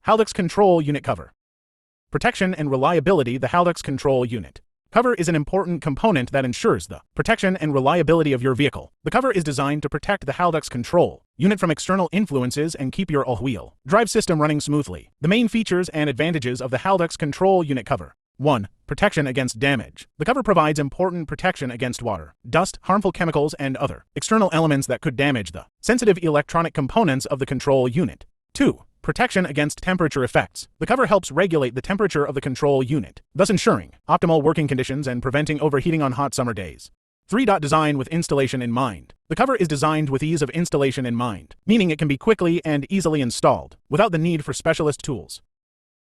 Haldex Control Unit Cover. Protection and reliability. The Haldex Control Unit cover is an important component that ensures the protection and reliability of your vehicle. The cover is designed to protect the Haldex Control Unit from external influences and keep your all-wheel drive system running smoothly. The main features and advantages of the Haldex Control Unit cover. 1. Protection against damage. The cover provides important protection against water, dust, harmful chemicals, and other external elements that could damage the sensitive electronic components of the control unit. 2. Protection against temperature effects. The cover helps regulate the temperature of the control unit, thus ensuring optimal working conditions and preventing overheating on hot summer days. 3. Design with installation in mind. The cover is designed with ease of installation in mind, meaning it can be quickly and easily installed without the need for specialist tools.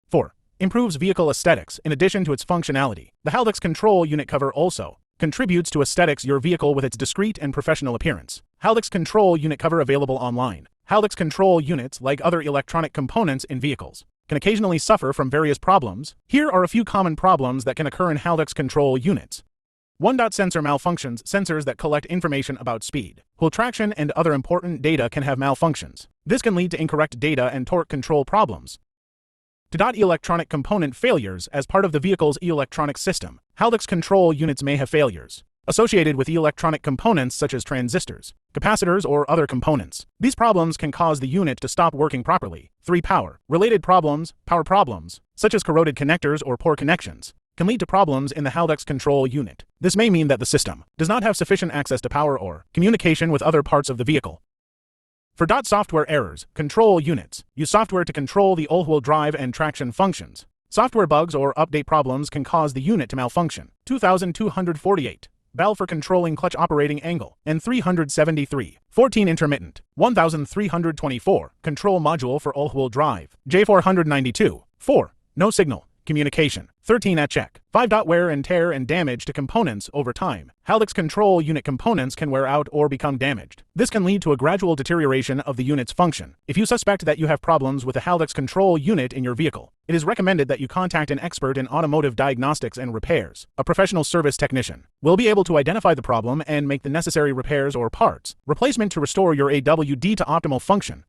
4. Improves vehicle aesthetics. In addition to its functionality, the Haldex Control Unit cover also contributes to aesthetics your vehicle with its discreet and professional appearance. Haldex Control Unit cover available online. Haldex Control Units, like other electronic components in vehicles, can occasionally suffer from various problems. Here are a few common problems that can occur in Haldex Control Units. 1. Sensor malfunctions. Sensors that collect information about speed, wheel traction, and other important data can have malfunctions. This can lead to incorrect data and torque control problems. 2. Electronic component failures. As part of the vehicle's electronic system, Haldex Control Units may have failures associated with electronic components such as transistors, capacitors, or other components. These problems can cause the unit to stop working properly. 3. Power-related problems. Power problems, such as corroded connectors or poor connections, can lead to problems in the Haldex Control Unit. This may mean that the system does not have sufficient access to power or communication with other parts of the vehicle. 4. Software errors. Control units use software to control the all-wheel drive and traction functions. Software bugs or update problems can cause the unit to malfunction. 2248. Valve for controlling clutch operating angle, and 373. 14. Intermittent. 1324. Control module for all-wheel drive. J492. 4. No signal communication. 13. At check. 5. Wear and tear and damage to components over time. Haldex Control Unit components can wear out or become damaged. This can lead to a gradual deterioration of the unit's function. If you suspect that you have problems with the Haldex Control Unit in your vehicle, it is recommended that you contact an expert in automotive diagnostics and repairs. A professional service technician will be able to identify the problem and make the necessary repairs or parts replacement to restore your AWD to optimal function.